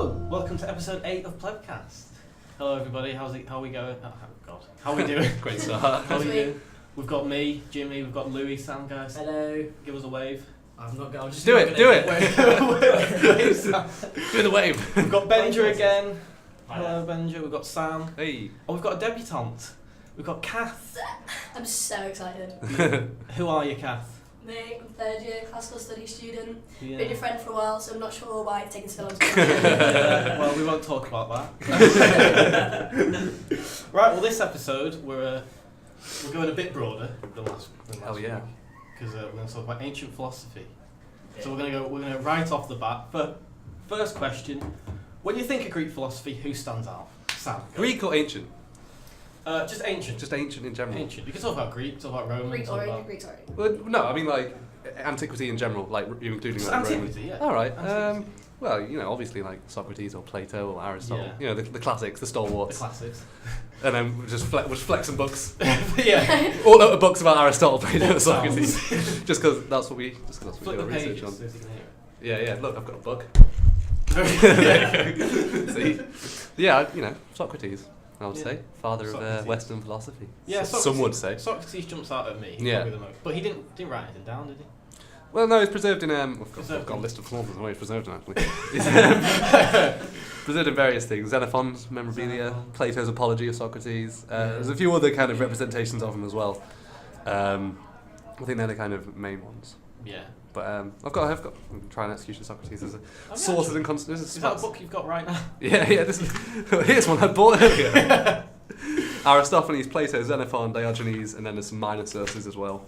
Hello, welcome to episode 8 of Plebcast. Hello everybody, how are we going? Oh god, how are we doing? Great start. How are we doing? We've got me, Jimmy, we've got Louis, Sam guys. Hello. Give us a wave. I'm not going. Do it. Do the wave. We've got Benja again. Hello Benja, we've got Sam. Hey. Oh, we've got a debutante. We've got Kath. I'm so excited. Who are you, Kath? Me, I'm third year classical studies student. Yeah. Been your friend for a while, so I'm not sure why it's taken so long to Well, we won't talk about that. Right, well this episode we're going a bit broader than last Oh yeah. week, because we're going to talk about ancient philosophy. So we're going to right off the bat. First question: when you think of Greek philosophy, who stands out? Sam. Go. Greek or ancient? Just ancient. Just ancient in general. Ancient. We can talk about Greek, talk about Roman. Greek talk origin, about Greek origin. Well, no, I mean like antiquity in general, like you're including Just like antiquity, Roman. yeah. All right. Antiquity. Well, you know, obviously like Socrates or Plato or Aristotle. Yeah. You know, the classics, the The stalwarts. classics. And then we'll just flex some books. Yeah. All the books about Aristotle, Plato, Book and Socrates. sounds. just because that's what we do Flip the our research pages on. so you can hear Yeah. Look, I've got a book. it. See? Yeah, you know, Socrates. I would Yeah. say father Socrates. of Western philosophy. Yeah, Some would say. Socrates jumps out at me. He's Yeah. probably the most. But he didn't write anything down, did he? Well, no, it's preserved in I've got a list of authors and where it's preserved in actually. It's preserved in various things: Xenophon's memorabilia, Xenophon. Plato's Apology of Socrates. There's a few other kind of representations of him as well. I think they're the kind of main ones. Yeah. But I've got Trial and Execution of Socrates as a Oh, yeah, sources and actually. this Is that a book you've got right now? Yeah. This is here's one I bought earlier. Aristophanes, Plato, Xenophon, Diogenes, and then there's some minor sources as well.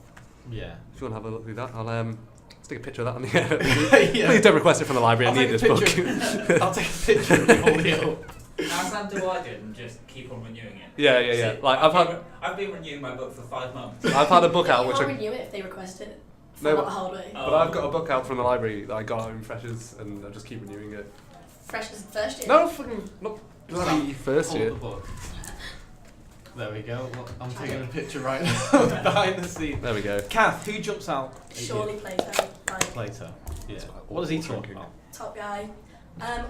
Yeah. If you want to have a look through that, I'll stick a picture of that on the end. Yeah. Please don't request it from the library. I'll I need take this a book. picture. I'll take a picture of you holding it up. How Sam do I do and just keep on renewing it? Yeah. See, Like I've been renewing my book for 5 months. I've had a book out You which can't I, renew it if they request it. No, Not but- the hard way. but I've got a book out from the library that I got out in freshers, and I just keep renewing it. Fresh as the first year. No, fucking not bloody first Hold year. the book. There we go. Look, I'm taking a picture right now behind the scenes. There we go. Kath, who jumps out? at you? Surely Plato. Like, Plato. Yeah. It's quite What does he talk drinking. about? top guy.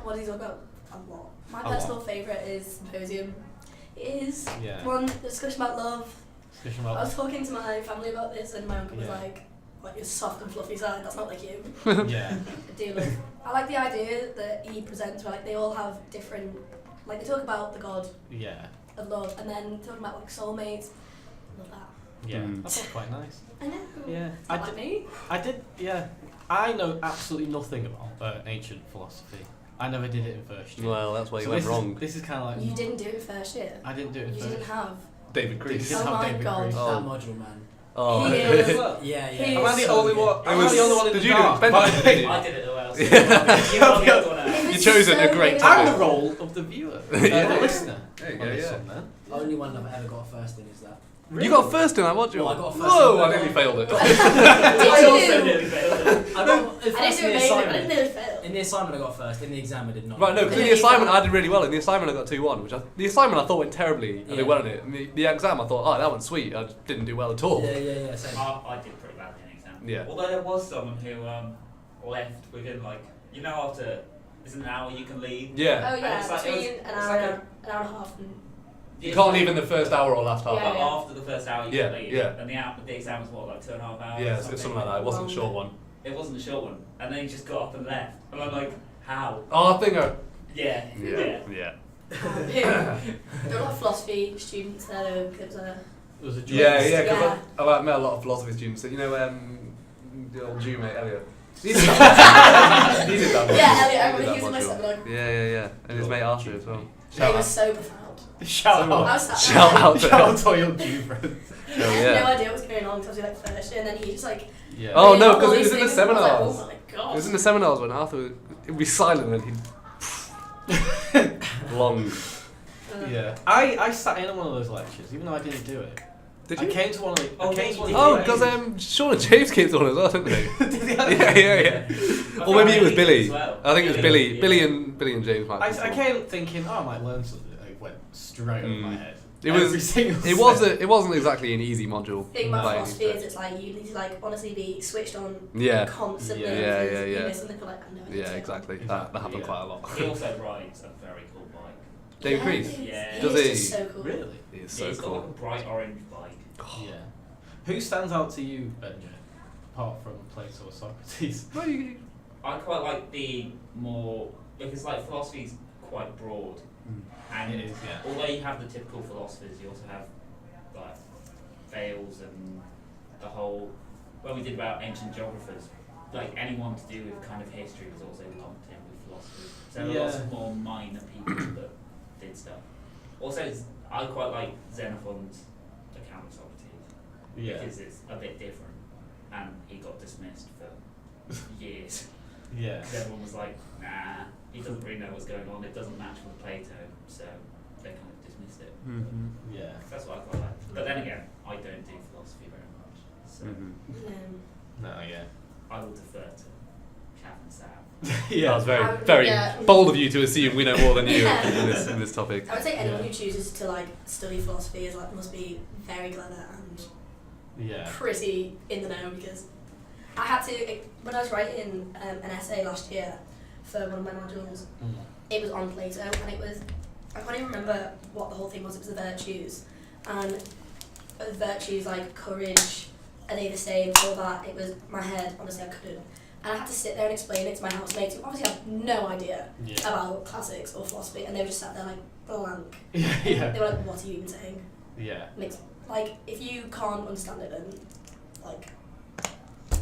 What does he talk about? A lot. My A personal lot. favourite is Symposium. It is Yeah. one discussion about love. Discussion I about. was talking to my family about this, and my uncle was Yeah. like, "What, your soft and fluffy side? That's not like you." Yeah. I do love. I like the idea that he presents, where like they all have different, like they talk about the god Yeah. of love, and then talking about like soulmates. Love that. Yeah. Mm. That's quite nice. I know. Yeah. It's not like me. I did. Yeah. I know absolutely nothing about ancient philosophy. I never did it in first year. Well, that's where you So went this wrong. This is kind of like. You didn't do it first year. I didn't do it in You first. didn't have. David Grease. Didn't Oh have my David God. Grease. Oh. That module, man. Oh. He is. Yeah. He Am I is the so only good. one? It Am I was- the only one in did the you do it? dark? Ben By did the it, way. did I did it as well. So Yeah. you're not the other one out. It was You've chosen a so great good. topic. I'm the role of the viewer, Yeah. the listener. There you on go, this yeah. one, then. Only one I've ever got a first in is that. You got first in that module? Well, I got first Whoa, in I that. nearly failed it. I Did also you? nearly failed it. I got I didn't first do in it the amazing, but I didn't assignment. nearly fail. In the assignment I got first. In the exam I did not. Right, no, because in the Yeah, assignment yeah. I did really well. In the assignment I got 2-1, the assignment I thought went terribly, and they Yeah. went on it. And the exam I thought, oh, that one's sweet. I just didn't do well at all. Yeah. Same. I did pretty badly in the exam. Yeah. Although there was someone who left within like, you know, after it's an hour you can leave. Yeah. Oh yeah, It's like- between it was- an it's hour like and an hour and a half. And You can't leave in the first hour or last half Yeah, But hour. after the first hour you Yeah, can leave. yeah. And the exam was what, like 2.5 hours? Yeah, or it's something like that. It wasn't a short one. It wasn't a short one. And then he just got up and left. And I'm like, how? Oh, I think Yeah. yeah. there were a lot of philosophy students there though, because It was a joke. Yeah, because Yeah. I've met a lot of philosophy students. So, you know, the old Jew mate, Elliot. He did that. He did that one. yeah, Elliot, I He did remember he was in my that seminar. module. Yeah. And his mate Arthur as well. He Shout was out. so profound. Shout I out. was sat there. Shout out to Shout him. out to all your Jew friends. I Oh, had yeah. no idea what was going on because I was like first year, and then he just like. Yeah. Oh, read no, off 'cause all it these was in the things, and I was like, seminars. oh my god. It was in the seminars when Arthur would be silent and he'd long. Yeah. I sat in on one of those lectures, even though I didn't do it. Did I you? came to one of the. Oh, I came to one of the Oh, lectures. because Sean and James came to one as well, didn't they? Did he have- yeah. Or maybe it was Billy. As well. I think it was Billy. Yeah. Billy and James might. I be came thinking, oh, I might learn something. It went straight over my Mm. head. It was. Every single It wasn't. It wasn't exactly an easy module. The thing about by any philosophy is stretch. it's like you need to like honestly be switched on Yeah. constantly. Yeah. because Yeah. You miss something for like I know. Yeah, exactly. That happened yeah. quite a lot. He also rides a very cool bike. David Creed? Yeah. Does He's he? just so cool. Really? It is Yeah, so he's got like a cool. bright orange bike. Yeah. Who stands out to you, Benja, apart from Plato or Socrates? Well, you- I quite like the more because like philosophy's quite broad, and It is, yeah. although you have the typical philosophers, you also have like Thales and the whole. When we did about ancient geographers, like anyone to do with kind of history was also lumped in with philosophers. So there were lots Yeah. of more minor people that did stuff. Also, I quite like Xenophon's account of Socrates because it's a bit different, and he got dismissed for years. Yeah. Because everyone was like, nah, he doesn't really know what's going on, it doesn't match with Plato, so they kind of dismissed it. Yeah. That's what I quite like. But then again, I don't do philosophy very much, so No, yeah. I will defer to Chav and Sam. That was very, I would- very yeah. bold of you to assume we know more than you Yeah. in this topic. I would say anyone Yeah. who chooses to like study philosophy is like must be very clever and Yeah. pretty in the know because I had to when I was writing an essay last year for one of my modules. It was on Plato and it was I can't even remember what the whole thing was. It was the virtues and virtues like courage. Are they the same? All that. It was my head. Honestly, I couldn't. And I had to sit there and explain it to my housemates who obviously have no idea Yeah. about classics or philosophy, and they were just sat there like blank. Yeah. They were like, "What are you even saying?" Yeah. And it's like if you can't understand it, then like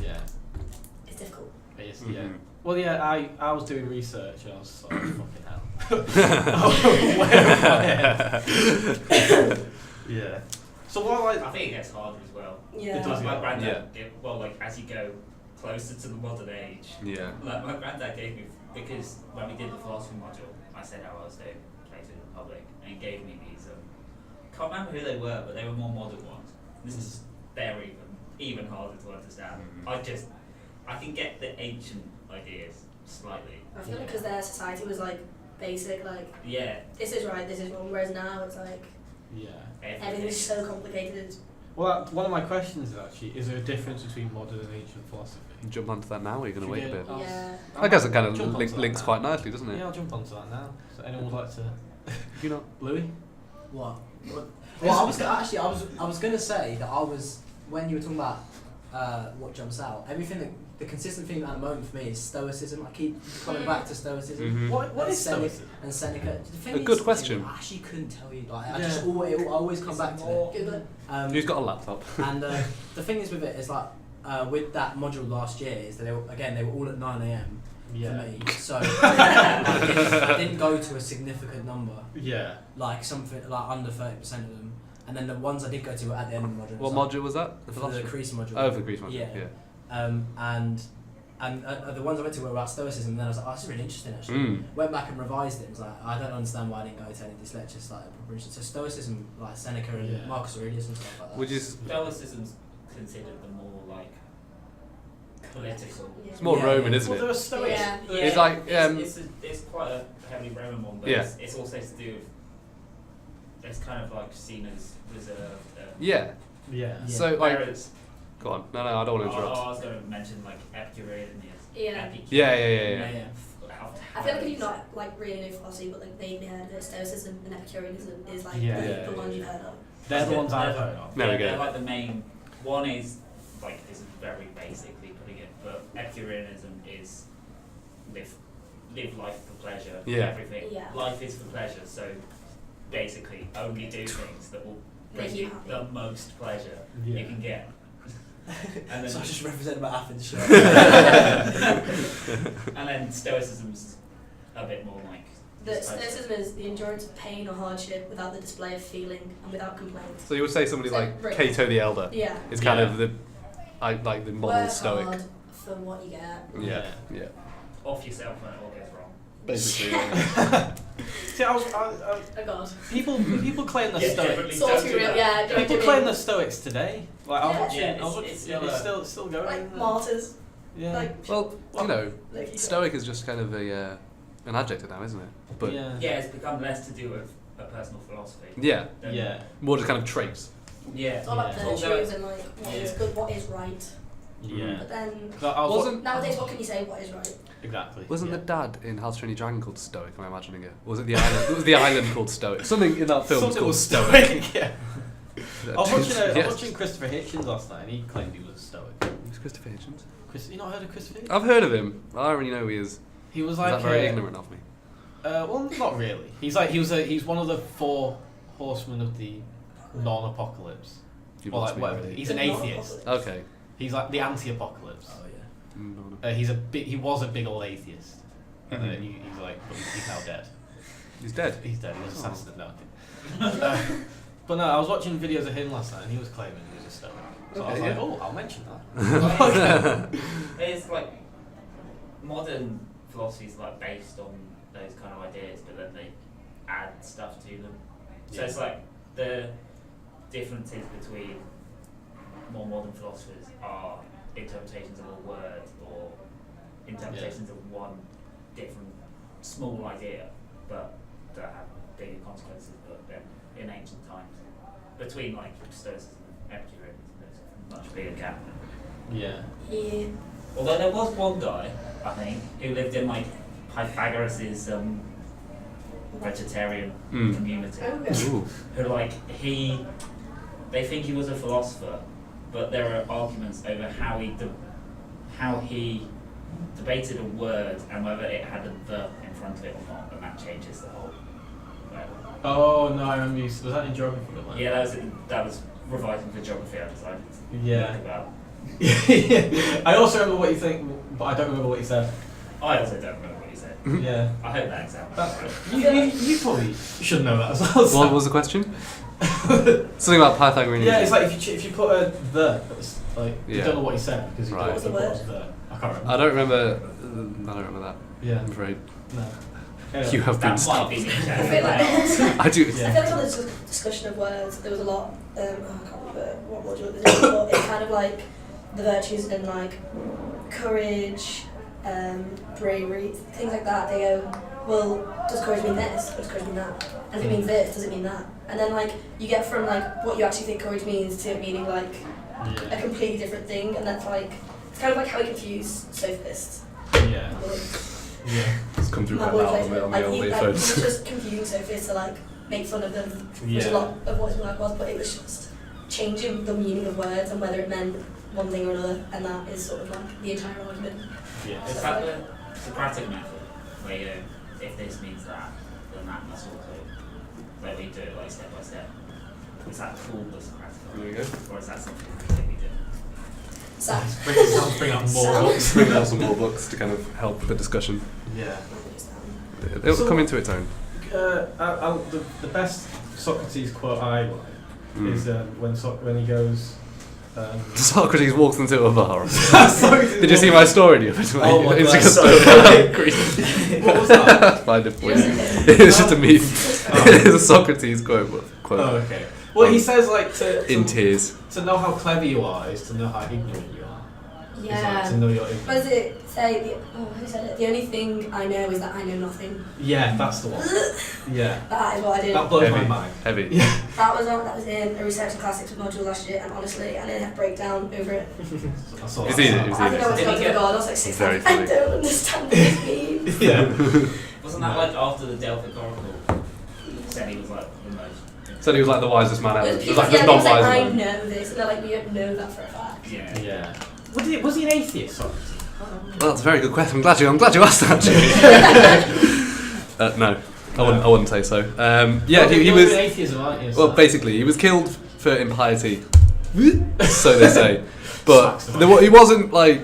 Yeah. it's difficult. It's, Mhm. Yeah. Well, yeah, I was doing research and I was like, fucking hell. Where am I? Yeah. So what I think it gets harder as well. Yeah. It does, My yeah. granddad, well, like as you go closer to the modern age, Yeah. like my granddad gave me, because when we did the philosophy module, I said how I was doing Plato in the Republic, and he gave me these, can't remember who they were, but they were more modern ones. They're even harder to understand. Mhm. I can get the ancient ideas slightly. I feel like because their society was like basic, like Yeah. this is right, this is wrong. Whereas now it's like Yeah. everything's so complicated. Well, one of my questions is actually, is there a difference between modern and ancient philosophy? Jump onto that now, or are you going to wait a bit? I'll- Yeah. I guess it kind of Jump onto that links now. quite nicely, doesn't it? Yeah, I'll jump onto that now. So anyone would like to? You know. Louis? What? Well, I was gonna say that when you were talking about what jumps out, the consistent theme at the moment for me is Stoicism. I keep coming back to Stoicism. Mhm. What is Seneca, Stoicism? and Seneca. The thing A is, good question. I actually couldn't tell you. Like, I Yeah. just always come back to it. Google it. Who's got a laptop? And the thing is with it is like with that module last year is that they were all at 9 a.m. Yeah. for me. So I didn't go to a significant number, Yeah. like something like under 30% of them. And then the ones I did go to were at the end of the module. What So module was that? The For the philosophy? Crease module. Oh, for the Greece module. Yeah. Yeah. And the ones I went to were about Stoicism, and then I was like, oh, this is really interesting actually. Mm. Went back and revised it. It was like, I don't understand why I didn't go to any of these lectures. Like, so Stoicism, like Seneca and Yeah. Marcus Aurelius and stuff like that. Would you? Stoicism's considered the more like political. Yeah. It's more Yeah. Roman, isn't Well, there it? are Stoics. Yeah. It's like it's quite a heavily Roman one, but Yeah. it's also to do with. It's kind of like seen as reserved. Yeah. Yeah. Yeah. So like, Whereas, go on. No, I don't want to interrupt. I was going to mention like Epicurean. Yeah. Yeah. I feel like if you've not like really know philosophy, but like vaguely heard of it, Stoicism and Epicureanism is like Yeah. the ones you've heard of. They're the ones I've heard of. There we They're go. like the main one is like this is very basically putting it, but Epicureanism is live life for pleasure. Yeah. Everything. Yeah. Life is for pleasure, so basically only do things that will bring Make you you happy. the most pleasure Yeah. you can get. And So I then, just represent about Athens. Sure. and then Stoicism's a bit more like. The Stoicism is the endurance of pain or hardship without the display of feeling and without complaint. So you would say somebody So, like right. Cato the Elder Yeah. is kind Yeah. of the, like the model Work Stoic. hard for what you get. Yeah. Off yourself when it all goes wrong. Basically. See, I Oh god. people claim they're Yeah, Stoics. definitely. Salty Don't do real, that. yeah. don't People do claim it. they're Stoics today. Like I was Yeah. watching, Yeah, I was it's watching, still it's still going. Like isn't it? martyrs. Yeah. Like Well, you know, like, Stoic is just kind of an adjective now, isn't it? But yeah. Yeah, it's become less to do with a personal philosophy. Yeah, Then- Yeah. more just kind of traits. Yeah. It's all about Yeah. virtues and like what is Yeah. good, what is right. Yeah. But then 'Cause I was Wasn't- nowadays, what can you say? What is right? exactly. Wasn't yeah. the dad in How to Train Your Dragon called Stoic? Am I imagining it? Was it the island? It was the island called Stoic. Something in that film was Something called was Stoic. yeah. I was watching Yes. watching Christopher Hitchens last night, and he claimed he was a Stoic. Who's Christopher Hitchens? You not heard of Christopher Hitchens? I've heard of him. I don't really know who he is. He was Is like that very ignorant of me? well, not really. He's one of the 4 horsemen of the non-apocalypse. You've Or lost like me whatever. already. He's an The atheist. non-apocalypse. Okay. He's like the anti-apocalypse. Oh yeah. No. He was a big old atheist, and then Mhm. he's like, but he's now dead. He's dead. He's dead. He was Oh. assassinated. No, okay. But no, I was watching videos of him last night, and he was claiming he was a Stoic. So I was Okay, like, yeah. oh, I'll mention that. It's like modern philosophy is like based on those kind of ideas, but then they add stuff to them. So Yeah. it's like the differences between more modern philosophers are interpretations of a word or interpretations of one different small idea, but that have bigger consequences. But then in ancient times, between like Stoicism and Epicureanism, there's a much bigger gap. Yeah. Yeah. Although there was one guy, I think, who lived in like Pythagoras's vegetarian Mm. community, Okay. Ooh. who like they think he was a philosopher, but there are arguments over how he debated a word and whether it had a verb in front of it or not, and that changes the whole. Oh no, I remember. Was that in geography? Wasn't it? Yeah, that was revising for geography. I decided to Yeah. think about. Yeah. I also remember what you think, but I don't remember what you said. I also don't remember what he said. Yeah. I hope that exam. That's right. you probably should know that as well. so- What was the question? Something about Pythagorean. Yeah, it's like if you put a the, it's like you Yeah. don't know what he said because you Right. don't What was the know what word? was the. I can't remember. I don't remember that. Yeah. I'm afraid. No. Anyway. You have been That might stopped. be the I exam. feel like I do. Yeah. I feel like on the discussion of words, there was a lot. I can't remember what module it was, but it's kind of like the virtues in like courage, bravery, things like that. They go, well, does courage mean this? Or does courage mean that? And if it means this, does it mean that? And then like you get from like what you actually think courage means to it meaning like a Yeah. completely different thing, and that's like it's kind of like how we confuse sophists. Yeah. Yeah. It's come through My quite loud boyfriend, on the like, old he earphones. was just confusing sophists to like make fun of them, which a Yeah. lot of what his work was, but it was just changing the meaning of words and whether it meant one thing or another, and that is sort of like the entire argument. Yeah. Is that the Socratic method, where you know, if this means that, then that must also, like we do it like step by step? Is that called the Socratic There you method? go. Or is that something completely different? So, Bring out more Sound. books. Bring out some more books to kind of help the discussion. Yeah. It'll So- come into its own. The best Socrates quote I like Mm. is when he goes. Socrates walks into a bar. Socrates Did you see my story the other day? Oh my God, Instagram sorry. story. What was that? Find it for you. Yes, It's just a meme. Oh. It's a Socrates quote. Oh, okay. Well, he says like In tears. to know how clever you are is to know how ignorant you are. It's like yeah. to know your What ignorance. does it say? Who said it? The only thing I know is that I know nothing. Yeah, that's the one. Yeah. That is what I did. That blows my Heavy. mind. Heavy. Yeah. That was in a research and classics module last year, and honestly, I didn't have a breakdown over it. I saw You've that. seen it, you've I seen think I went Did to he the get- God, I was like 6 Very I funny. don't understand what this means. Yeah. Wasn't that like after the Delphic Oracle said he was like the most? Said he was like the wisest man ever. It It was was people, like yeah, the they was like, non-wise I man. know this, and they're like, we don't know that for a fact. Yeah. Yeah. Was he an atheist? Sorry. Well, that's a very good question. I'm glad you asked that, Jimmy. No, I wouldn't say so. Yeah, he You're was. an atheism, aren't you? Well, basically, he was killed for impiety. So they say. But he wasn't like.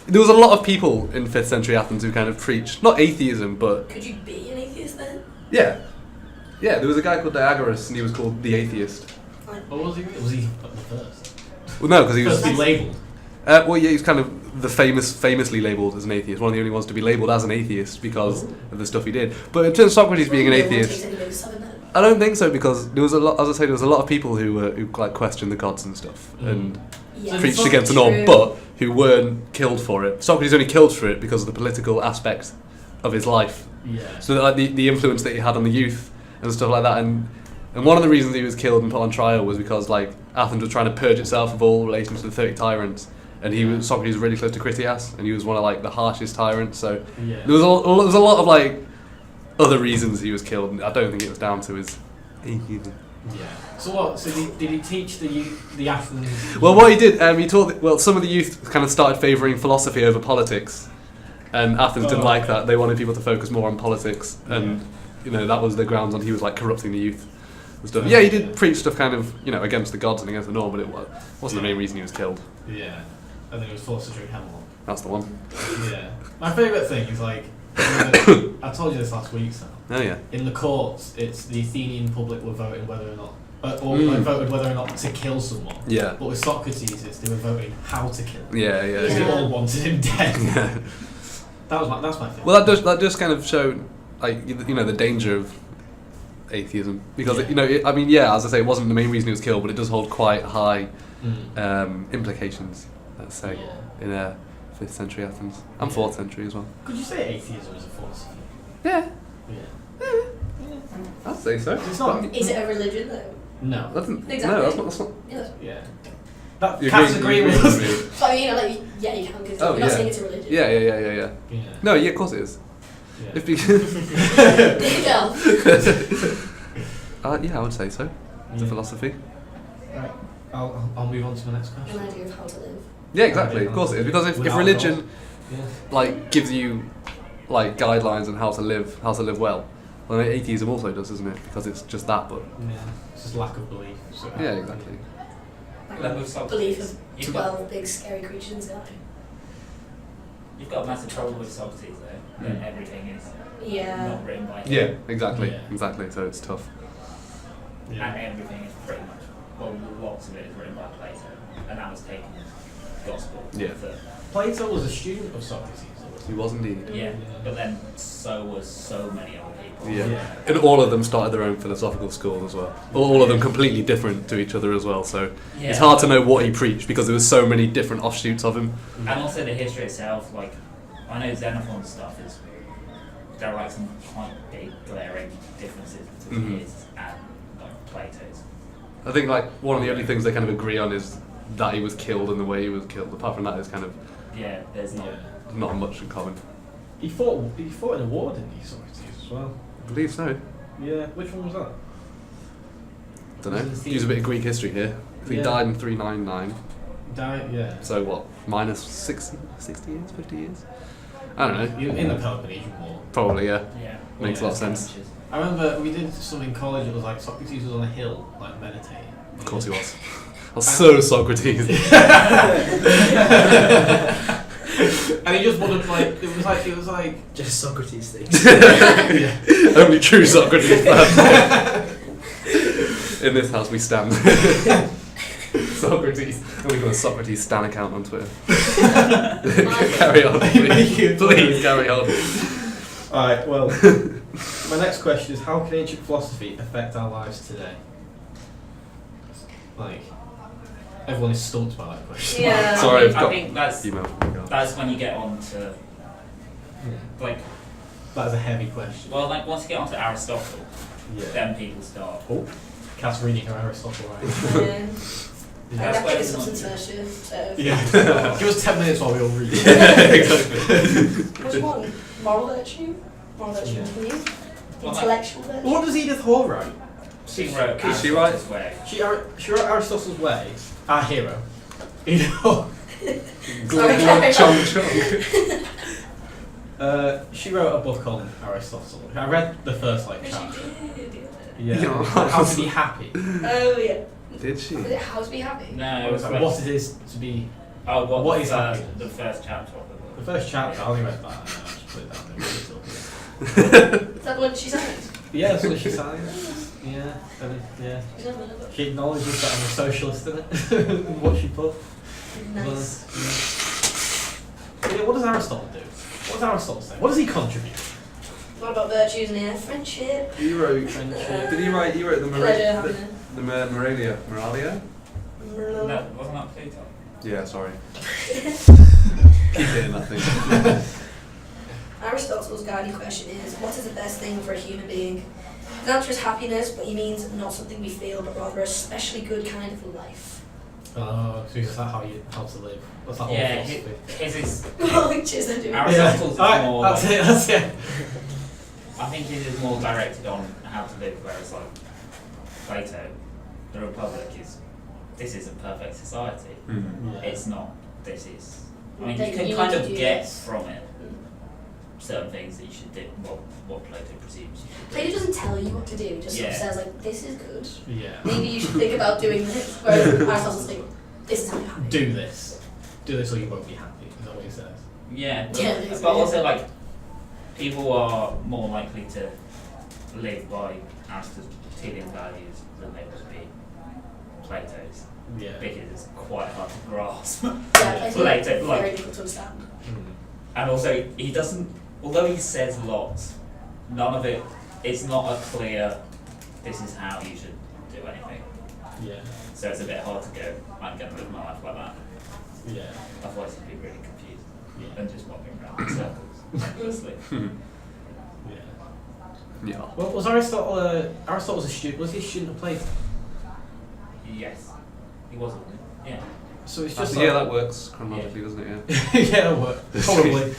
There was a lot of people in 5th century Athens who kind of preached, not atheism, but. Could you be an atheist then? Yeah. Yeah, there was a guy called Diagoras and he was called the atheist. Or was he? Was he the first? Well, no, because he was. First to be labelled. Well, yeah, he's kind of the famously labelled as an atheist. One of the only ones to be labelled as an atheist because of the stuff he did. But in terms of Socrates being an No one atheist, takes any notice of it then. I don't think so because there was a lot. As I say, there was a lot of people who like questioned the gods and stuff and Yeah, preached it's against the not norm, true. but who weren't killed for it. Socrates only killed for it because of the political aspect of his life. Yeah. So that, like the influence that he had on the youth and stuff like that. And one of the reasons he was killed and put on trial was because like Athens was trying to purge itself of all relations to the 30 tyrants, and Socrates was really close to Critias, and he was one of like the harshest tyrants. So there was a lot of like other reasons he was killed. And I don't think it was down to his atheism. Yeah. So what? So did he teach the Athens? Well, what he did, he taught. Some of the youth kind of started favouring philosophy over politics, and Athens didn't like that. They wanted people to focus more on politics, and that was the grounds on he was like corrupting the youth and stuff. Yeah, he did preach stuff kind of against the gods and against the norm, but it wasn't the main reason he was killed. Yeah, and then he was forced to drink hemlock. That's the one. Yeah. My favourite thing is like, I told you this last week, Sam. Oh yeah. In the courts, it's the Athenian public were voting whether or not, voted whether or not to kill someone. Yeah. But with Socrates, they were voting how to kill him. Yeah. Because they all wanted him dead. Yeah. That's my favourite. Well, that just kind of showed like the danger of atheism because as I say, it wasn't the main reason he was killed, but it does hold quite high implications. Let's say in 5th century Athens and 4th century as well. Could you say atheism is a philosophy? Yeah. Yeah. I'd say so. It's not. Is it a religion though? No. Exactly. No, that's not. Yeah. Yeah. That You Cats agree agree with with us. So I mean, like, yeah, you can because Oh, you're not yeah. saying it's a religion. Yeah. Yeah. No, yeah, of course it is. Yeah. If you, Yeah. yeah, I would say so. It's a philosophy. Right. I'll move on to my next An question. idea of how to live. Yeah, exactly. Of course it is. Because if Without religion Yeah. like gives you like guidelines on how to live well, well, atheism also does, isn't it? Because it's just that, but Yeah. It's just lack of belief. So yeah, exactly. Like with Socrates, Belief you've of got 12 big scary creatures in the sky. you've got a massive problem with Socrates though. That everything is Yeah. not written by him. Yeah, exactly, Yeah. exactly. So it's tough. And everything is pretty much, well, lots of it is written by Plato, and that was taken as gospel. Yeah. Plato was a student of Socrates. He was indeed. Yeah, but then so was so many other people. Yeah. And all of them started their own philosophical school as well. All of them completely different to each other as well. So it's hard to know what he preached because there was so many different offshoots of him. And also the history itself, like, I know Xenophon's stuff is, there are like some quite big glaring differences between his and like Plato's. I think like one of the only things they kind of agree on is that he was killed and the way he was killed. Apart from that, is kind of Yeah, there's not. not much in common. He fought in a war, didn't he, Socrates, as well? I believe so. Yeah. Which one was that? Don't know. Use a bit of Greek history here. He Yeah. died in 399. Died. Yeah. So what? Minus 60 years, 50 years? I don't know. In the Peloponnesian War. Probably, yeah. Yeah. Makes a lot of sense. I remember we did something in college. It was like Socrates was on a hill, like meditating. Of course he was. That's so Socrates. And he just wanted like it was like Just Socrates thing. Only true Socrates. In this house we stand. Socrates. And we've got a Socrates Stan account on Twitter. Carry on, please. Please carry on. Alright, well, my next question is how can ancient philosophy affect our lives today? Like, everyone is stumped by that question. Yeah. Sorry, I've I got think that's email. that's when you get on to like, That is a heavy question. well, like once you get onto Aristotle, Yeah. then people start. Oh, Cat's reading her Aristotle, right? Yeah. I That's got where this it's substance not- version. So. Yeah. Give us 10 minutes while we all read. Which one? Moral virtue? Moral virtue Yeah. from you? Well, Intellectual virtue? What does Edith Hall write? She wrote Is she right? Aristotle's Way. She wrote Aristotle's Way, our hero. Edith Hall. Sorry, carry on. She wrote a book on Aristotle. I read the first chapter. Yeah. Yeah. How to be happy. Oh yeah. Did she? Is it how to be happy? No, it was What it is to be. Oh, what the is first, happiness? the first chapter of the book. The first chapter, I only read that. I just put it down there. Is that the one she signed? Yeah, that's what she signed. Yeah, yeah. She's not one of them. She acknowledges that I'm a socialist in it. In what she put. Nice. But yeah, what does Aristotle do? What does Aristotle say? What does he contribute? What about virtues in here? Friendship. He wrote. Friendship. Did he write? He wrote the Pleasure, happiness. the Moralia. Moralia? No, wasn't that Pluto? Yeah, sorry. Keep hitting that thing. Aristotle's guiding question is, what is the best thing for a human being? The answer is happiness, but he means not something we feel, but rather a especially good kind of life. Oh, so is that how to live? What's that whole Yeah, philosophy? his is. Oh, cheers, I do. Aristotle's is Alright, more. that's like, it. That's it. I think his is more directed on how to live, whereas like Plato, the Republic is. This is a perfect society. Yeah. It's not. This is. I mean, Like, you can you kind need to of do get this. from it certain things that you should do. What Plato presumes you should do. Plato doesn't tell you what to do, he just sort of Yeah. says, like, this is good. Yeah. Maybe you should think about doing this. Whereas Aristotle's like, this is how you're happy. Do this. Do this or you won't be happy. Is that what he says? Yeah, Yeah, it's but weird. also like people are more likely to live by Aristotelian values than they would be Plato's, Yeah. because it's quite hard to grasp. Yeah, Plato, very like, difficult to understand. and also he doesn't. Although he says lots, none of it. It's not a clear. This is how you should do anything. Yeah. So it's a bit hard to go. I'm going to live my life like that. Yeah. Otherwise, you'd be really confused Yeah. and just walking around in circles endlessly. Yeah. Yeah. Well, was Aristotle? Aristotle was a student. Was he a student of Plato? Yes, he was, wasn't he? Yeah. So it's just Yeah, like, that works chronologically, doesn't it? yeah, that worked. Probably.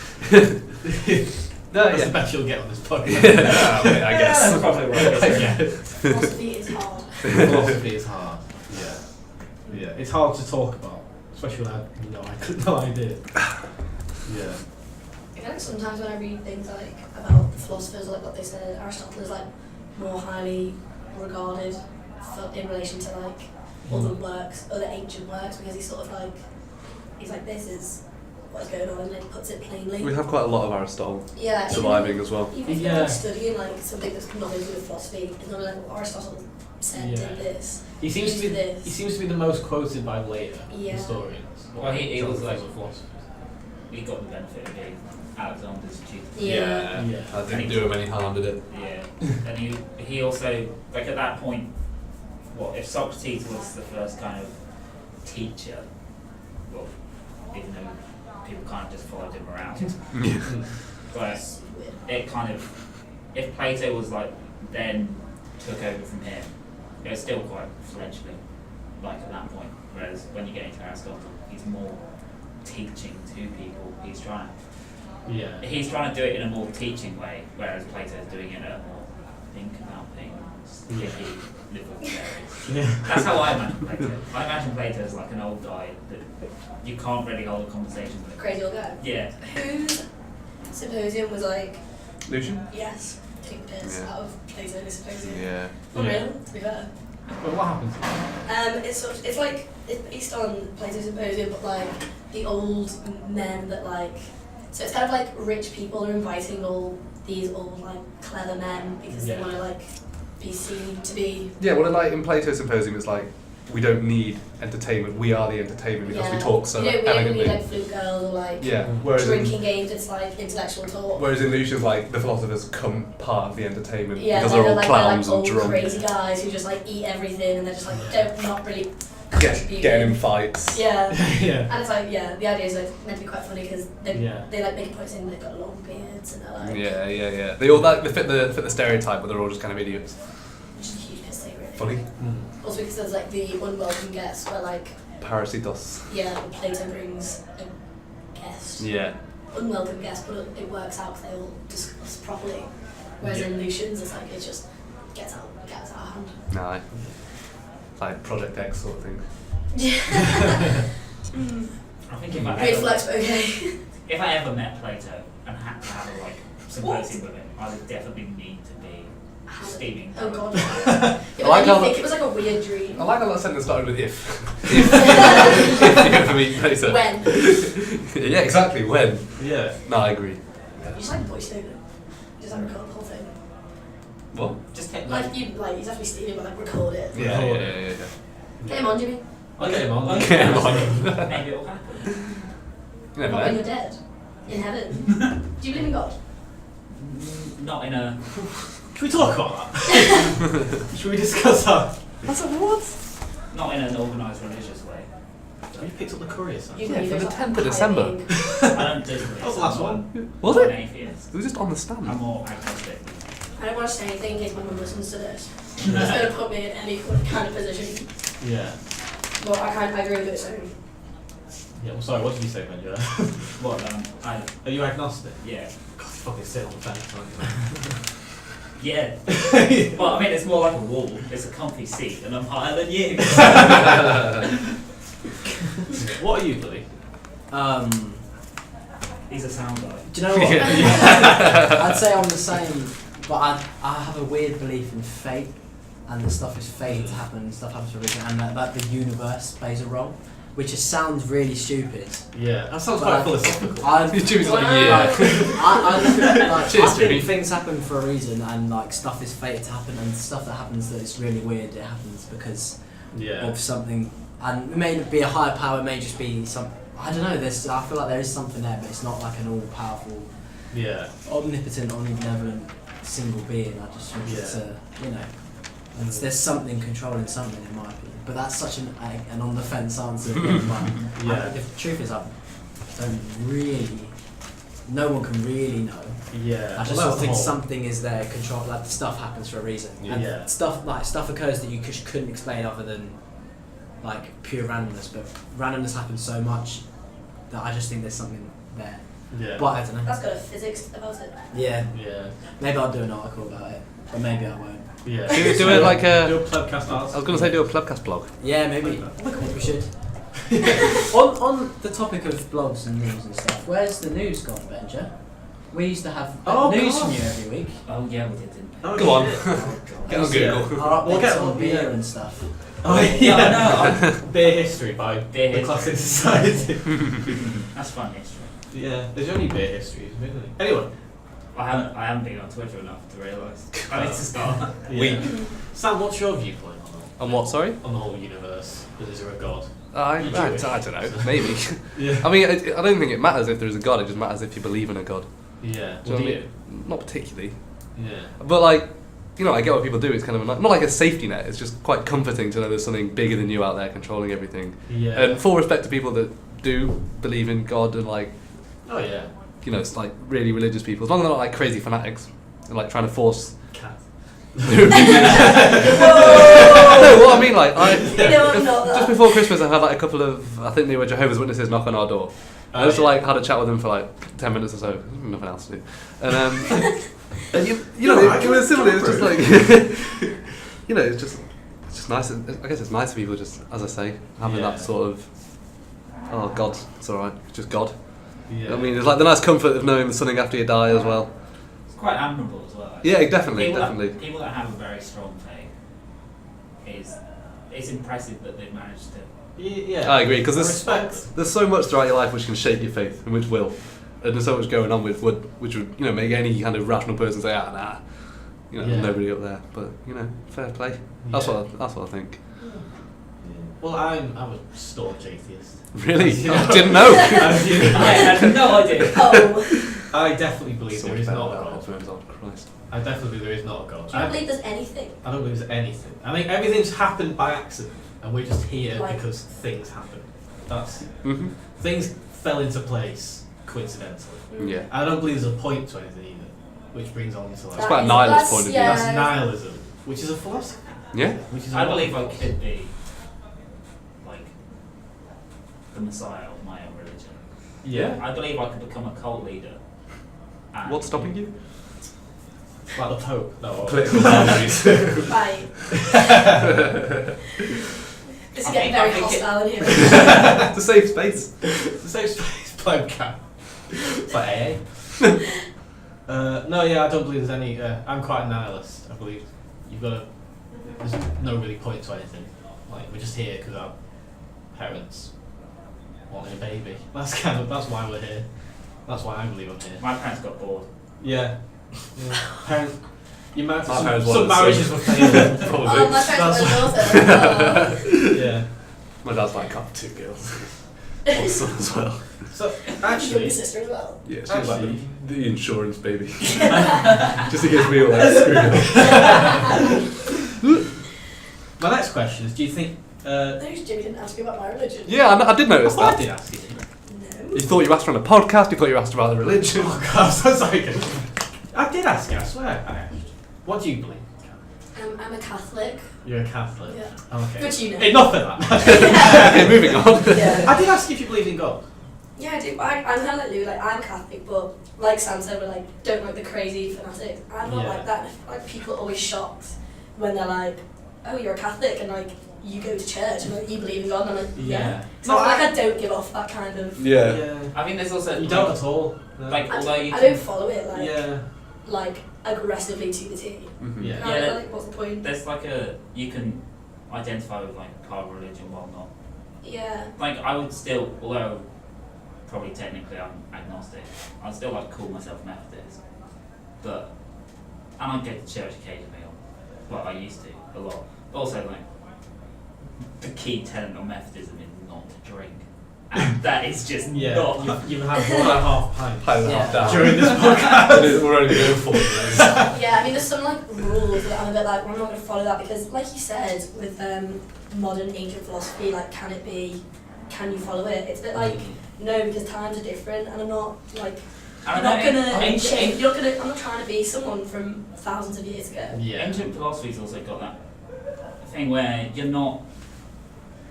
No, That's yeah. the best you'll get on this podcast. I guess. That's probably right. Yeah. Philosophy is hard. Philosophy is hard. Yeah. Yeah. It's hard to talk about, especially when I had no idea. Yeah. I feel like sometimes when I read things like about philosophers, like what they said, Aristotle is like more highly regarded in relation to like other works, other ancient works, because he's sort of like, he's like, this is what's going on, and like puts it plainly. We have quite a lot of Aristotle Yeah, surviving as well. Even if you're Yeah. like studying like something that's nothing to do with philosophy, it's not like, well, Aristotle said Yeah. did this. He seems to be. Use this. He seems to be the most quoted by later Yeah. historians. Well, he was like- philosophers. He got the benefit of being Alexander's tutor. Yeah. Yeah. I didn't do him any harm, did it? Yeah. And he also, like at that point, what, if Socrates was the first kind of teacher, well, even though people kind of just followed him around, Yeah. but It's weird. it kind of, if Plato was like, then took over from him, it was still quite fledgling, like at that point. Whereas when you get into Aristotle, he's more teaching to people. He's trying to do it in a more teaching way, whereas Plato's doing it in a more think about things, hippie, live with fairies. Yeah. That's how I imagine Plato. I imagine Plato as like an old guy that you can't really hold a conversation with. Crazy old guy. Yeah. Whose symposium was like, Lucian? yes, take the piss Yeah. out of Plato's symposium. Yeah. Unreal, to be fair. But what happened to him? It's like it's based on Plato's Symposium, but like the old men that like, so it's kind of like rich people are inviting all these old like clever men because Yeah. they want to like be seen to be. Yeah, well, like in Plato's Symposium, it's like we don't need entertainment. We are the entertainment because we talk so we don't elegantly. need like flute girls or like Yeah. Whereas drinking in, games. It's like intellectual talk. whereas in Lucian's, like the philosophers come part of the entertainment Yeah, because they're all like clowns old and drunk. crazy guys who just like eat everything and they're just like don't not really. Getting in fights. Yeah. Yeah. And it's like, yeah, the idea is like meant to be quite funny because they Yeah. like make a point saying they've got long beards and they're like, Yeah. They all like they fit the stereotype, but they're all just kind of idiots. which is a huge piss take, really. Funny. Also because there's like the unwelcome guest where like, Parasitos. yeah, Plato brings a guest. Yeah. Unwelcome guest, but it works out because they all discuss properly. Whereas in Lucian's, it's like it just gets out of hand. Nah. Like Project X sort of thing. Yeah. I think if I Great ever, flex, but okay. if I ever met Plato and had to have a like symposium with him, I would definitely need to be steaming. Oh god. Yeah, but like then how you think the- it was like a weird dream. I like how that sentence started with if. If you ever meet Plato. When? Yeah, exactly. When? Yeah. No, I agree. You just like voice over. You just like record the whole thing. What? Just take Like you just have to be steaming but like record it. Yeah. Get him on, Jimmy. I'll get him on. Like, Get him on. Maybe it'll happen. You never Not when know. you're dead. In heaven. Do you believe in God? Not in a. Can we talk about that? Should we discuss that? Not in an organised religious way. Have you picked up the courier sign? You Yeah, believe for there's, the like, 10th of higher December. being. I don't do That was the last one. Was I'm it? an atheist. It was just on the stand. I'm more agnostic. I don't want to say anything in case my mum listens to this. It's going to put me in any kind of position. Yeah. But I agree with it saying. Yeah, well, sorry, what did you say, Benja? What, Are you agnostic? yeah. God, you fucking sit on the fence, aren't Yeah. Well, I mean, it's more like a wall. It's a comfy seat, and I'm higher than you. you? What are you, Louis? He's a sound guy. Do you know what? I'd say I'm the same, but I have a weird belief in fate, and the stuff is fated to happen, stuff happens for a reason, and that the universe plays a role, which just sounds really stupid. Yeah, that sounds But quite philosophical. I Choose like Wow. yeah. I Cheers, Jimmy. think things happen for a reason, and like stuff is fated to happen, and stuff that happens that is really weird. It happens because Yeah. of something, and it may not be a higher power. It may just be some. I don't know. I feel like there is something there, but it's not like an all-powerful, Yeah. omnipotent, omnibenevolent single being. I just think it's a, there's something controlling something in my opinion. But that's such an on the fence answer. But Yeah. the truth is, I don't really. No one can really know. Yeah. I just sort of think something is there, control. Like stuff happens for a reason. And Yeah. stuff occurs that you couldn't explain other than like pure randomness. But randomness happens so much that I just think there's something there. Yeah. But I don't know. That's got a physics about it. Yeah. Yeah. Maybe I'll do an article about it, but maybe I won't. Yeah. Do it like do a. a Plebcast I was gonna say do a Plebcast blog. Yeah, maybe. Maybe we should. on the topic of blogs and news and stuff, where's the news gone, Benja? We used to have news from you every week. Oh, yeah, we did, didn't we? Oh, Go on. shit. Get on Google. Our We'll updates get on on, beer yeah. and stuff. Oh, yeah. Beer history by Beer the history. Classic Society. That's fun history. Yeah, there's only beer histories, really. Anyway. I haven't been on Twitter enough to realise. I need to start. Yeah. Sam, what's your viewpoint On what? Sorry. on the whole universe? Is there a god? I You don't Jewish? know. Maybe. Yeah. I mean, I don't think it matters if there's a god. It just matters if you believe in a god. Yeah. Do Well, you do know you? what I mean? Not particularly. Yeah. But like, I get what people do. It's kind of not like a safety net. It's just quite comforting to know there's something bigger than you out there controlling everything. Yeah. And full respect to people that do believe in God and like, Oh yeah. it's like really religious people. As long as they're not like crazy fanatics and like trying to force. Cat. No, what I mean, like You know I'm not that. just before Christmas, I had like a couple of, I think they were Jehovah's Witnesses knock on our door. I just like had a chat with them for like 10 minutes or so, nothing else to do, and and it was similar. It was just like, it's just nice. I guess it's nice for people, just as I say, having Yeah. that sort of, oh God, it's all right, it's just God. Yeah. I mean, it's like the nice comfort of knowing there's something after you die as well. It's quite admirable as well. Actually. Yeah, definitely, People definitely. People that have a very strong faith it's impressive that they've managed to. Yeah. I agree, because Respect. there's so much throughout your life which can shake your faith and which will, and there's so much going on which would make any kind of rational person say, nah, Yeah. nobody up there. But fair play. That's Yeah. what I think. Well, I'm a staunch atheist. Really, Yeah. I didn't know. I had no idea. Oh. I definitely believe So there much is better not a than god. that, oh, Christ. I definitely believe there is not a god. Do you believe there's anything? I don't believe there's anything. I think everything's happened by accident, and we're just here Like- because things happen. That's Mm-hmm. things fell into place coincidentally. Yeah. I don't believe there's a point to anything either, which brings on to It's like quite a nihilist point of view. yeah. that's nihilism, which is a philosophy. Yeah. Which is I a believe I philosophy. could be like the messiah of my own religion. Yeah. I believe I could become a cult leader. And What's stopping you? Like the Pope. No. Political boundaries. Right. This is I getting think- I very think it- hostile in here. It's a safe space. It's the same space Plebcast. It's like AA. No, yeah, I don't believe there's any. I'm quite a nihilist. I believe you've got to. There's no really point to anything. Like we're just here because our parents wanted a baby. That's why we're here. That's why I believe I'm here. My parents got bored. Yeah. Parent. You might My some parents wanted marriages some. were failing. Probably. Oh, my parents were daughter. Yeah. My dad's like, got 2 girls. One son as well. So Your actually, sister as well. Yeah, she's Actually- like the insurance baby. Just in case we all like screwed up. my next question is: do you think? Those Jimmy didn't ask me about my religion. Yeah, I did notice I that. did ask you. No. You thought you asked her on a podcast, you thought you asked about the religion. Oh God, I'm so sorry. I did ask you. I swear I asked. What do you believe? I'm a Catholic. You're a Catholic. Yeah. Okay. Which you know. Enough of that. Okay, moving on. Yeah. I did ask you if you believed in God. Yeah, I do. I'm kind of like Lou. Like I'm Catholic, but like Sam said, we're like don't like the crazy fanatics. I'm not Yeah. like that. And I feel like people are always shocked when they're like, "Oh, you're a Catholic," and like you go to church and like you believe in God. And I'm like, yeah. No, So I don't give off that kind of. Yeah. I think there's also You don't at all. No. like although you I can, don't follow it like Yeah. like aggressively to the T. Mhm. Yeah. And Yeah, I'm like, what's the point? there's like a you can identify with like part of religion while not. Yeah. Like I would still, although probably technically I'm agnostic, I'd still like to call myself Methodist. But and I go to church occasionally, or well I used to a lot. But also like the key tenet of Methodism is not to drink. And that is just Yeah. not You have 1.5 pints Pile it half Yeah. down. during this podcast. It is, we're only going 4 minutes. Yeah, I mean, there's some like rules that I'm a bit like, well, I'm not going to follow that because, like you said, with modern ancient philosophy, like, can you follow it? It's a bit like, no, because times are different, and I'm not like, I I'm don't not know, gonna ancient- change. You're not gonna. I'm not trying to be someone from thousands of years ago. Yeah. Ancient philosophy's also got that thing where you're not,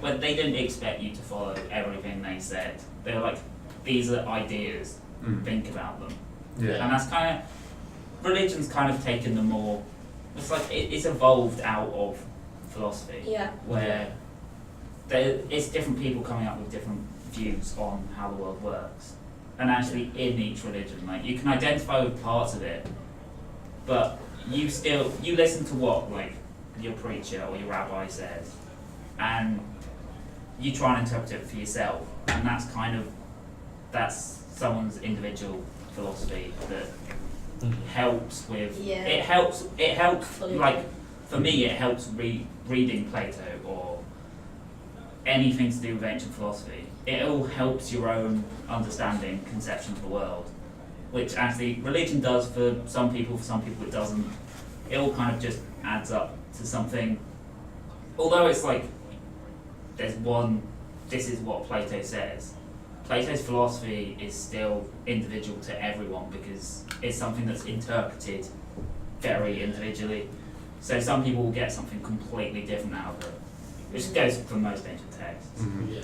where they didn't expect you to follow everything they said. They were like, these are ideas, think about them. Yeah. And that's kind of, religion's kind of taken the more, it's like, it's evolved out of philosophy, Yeah. where it's different people coming up with different views on how the world works. And actually in each religion, like you can identify with parts of it, but you listen to what like your preacher or your rabbi says, and you try and interpret it for yourself, and that's someone's individual philosophy that helps with. Yeah. It helps. Fully. Like for me, it helps reading Plato or anything to do with ancient philosophy. It all helps your own understanding, conception of the world, which actually religion does for some people it doesn't. It all kind of just adds up to something. Although it's like, this is what Plato says. Plato's philosophy is still individual to everyone because it's something that's interpreted very individually. So some people will get something completely different out of it, which goes for most ancient texts. Yeah.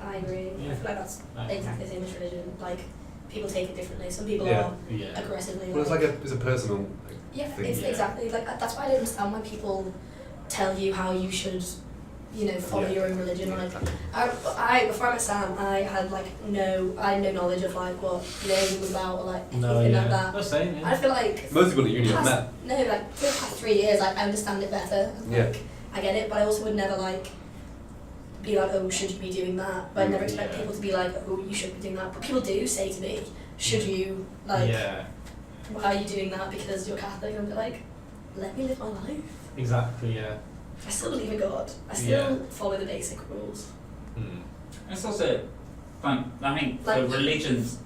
I agree. Yeah. I feel like that's exactly the same as religion. Like people take it differently. Some people Yeah. are Yeah. aggressively. Well, it's a personal Yeah, thing. it's Yeah. exactly like that's why I don't understand why people tell you how you should, follow Yeah. your own religion. Like, I before I met Sam, I had no knowledge of like what religion was about or like anything like that. The same, I feel like Most people at uni have met. for the past 3 years, like I understand it better. Yeah. Like, I get it, but I also would never like be like, oh, should you be doing that? But I never expect Yeah. people to be like, oh, you should be doing that. But people do say to me, should you like? Yeah. Why are you doing that? Because you're Catholic? And I'm like, let me live my life. Exactly, yeah. I still believe in God. I still Yeah. follow the basic rules. It's also, like, I think for Like-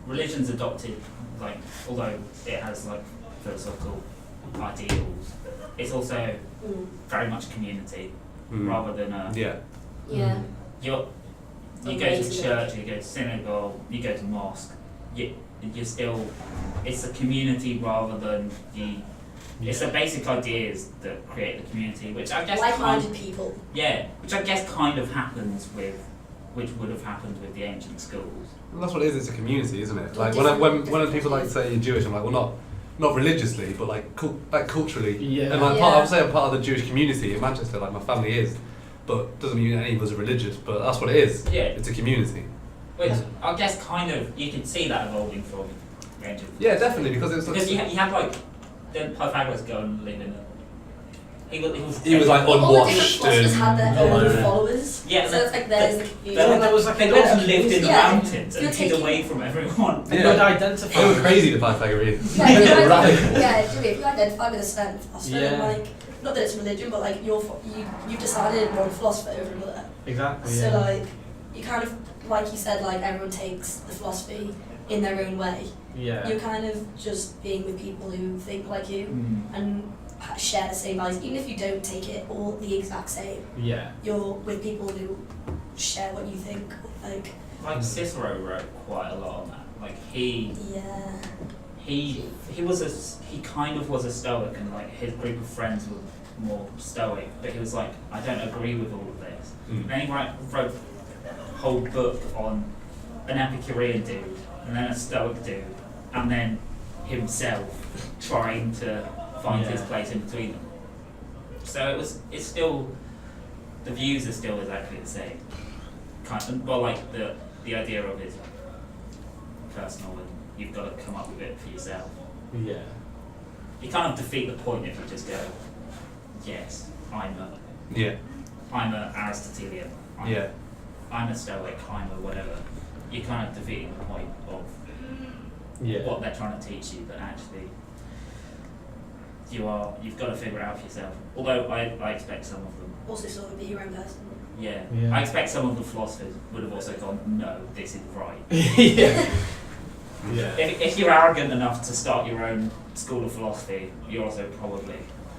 religion's adopted, like, although it has like philosophical ideals, it's also very much community rather than Yeah. Yeah. you go to Amazing. church, you go to synagogue, you go to mosque. You're still, it's a community rather than it's the basic ideas that create the community, which I guess Like-minded people. which I guess kind of happens which would have happened with the ancient schools. Well, that's what it is. It's a community, isn't it? Like Different- when people like say you're Jewish, I'm like, well, not religiously, but like culturally. Yeah. And like Yeah. I would say I'm part of the Jewish community in Manchester. Like my family is, but doesn't mean any of us are religious. But that's what it is. Yeah. It's a community. Which I guess kind of, you can see that evolving from ancient. Yeah, definitely, because it's Because you had like, didn't Pythagoras go and live in a... He was like All the different unwashed philosophers had their own and- followers. Yeah, So it's like there's the community. there was like they an went and awesome- lived in the Yeah. mountains and You're hid taking- away from everyone. And Yeah. you'd identify. They were crazy, the Pythagoreans. Yeah, if you Right. if you identify with a certain philosopher, then, Yeah. like, not that it's religion, but like you've decided one philosopher over another. Exactly, So yeah. like you kind of, like you said, like everyone takes the philosophy in their own way. Yeah. You're kind of just being with people who think like you and share the same values, even if you don't take it all the exact same. Yeah. You're with people who share what you think. Like Like Cicero wrote quite a lot on that. Like he he kind of was a Stoic, and like his group of friends were more Stoic, but he was like, I don't agree with all of this. And then he wrote a whole book on an Epicurean dude, and then a Stoic dude, and then himself trying to find his place in between them. So it's still, the views are still exactly the same. Well, like the idea of it is personal, and you've got to come up with it for yourself. Yeah. You kind of defeat the point if you just go, yes, I'm a Aristotelian, I'm a Stoic, I'm a whatever. You're kind of defeating the point of what they're trying to teach you, but actually you've got to figure it out for yourself. Although I expect some of them. Also sort of be your own person. Yeah. I expect some of the philosophers would have also gone, no, this is right. Yeah. Yeah. If you're arrogant enough to start your own school of philosophy, you're also probably